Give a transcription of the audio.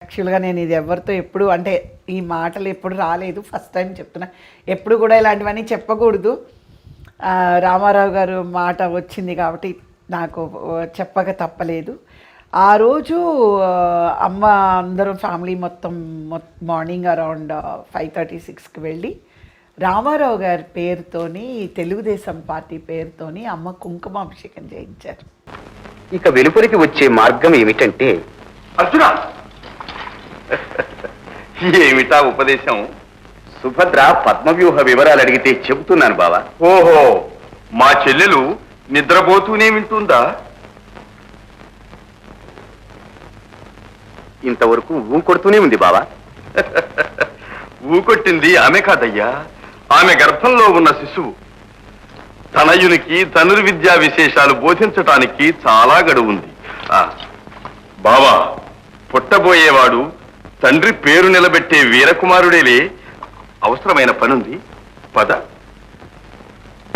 యాక్చువల్గా నేను ఇది ఎవరితో ఎప్పుడు అంటే ఈ మాటలు ఎప్పుడు రాలేదు, ఫస్ట్ టైం చెప్తున్నా. ఎప్పుడు కూడా ఇలాంటివన్నీ చెప్పకూడదు. రామారావు గారు మాట వచ్చింది కాబట్టి నాకు చెప్పక తప్పలేదు. ఆ రోజు అమ్మ అందరూ ఫ్యామిలీ మొత్తం మార్నింగ్ అరౌండ్ 5:36కి వెళ్ళి రామారావు గారి పేరుతోని, తెలుగుదేశం పార్టీ పేరుతోని అమ్మ కుంకుమాభిషేకం చేయించారు. ఇక వెలుపలికి వచ్చే మార్గం ఏమిటంటే, అర్జున ఏమిటా ఉపదేశం? సుభద్ర పద్మవ్యూహ వివరాలు అడిగితే చెబుతున్నాను బావా. ఓహో, మా చెల్లెలు నిద్రపోతూనే వింటుందా? ఇంతవరకు ఊకొడుతూనే ఉంది బావా. ఊకొట్టింది ఆమె కాదయ్యా, ఆమె గర్భంలో ఉన్న శిశువు. తనయునికి ధనుర్విద్యా విశేషాలు బోధించటానికి చాలా గడువు ఉంది. బావా, పుట్టబోయేవాడు తండ్రి పేరు నిలబెట్టే వీరకుమారుడేలే. అవసరమైన పనుంది, పద.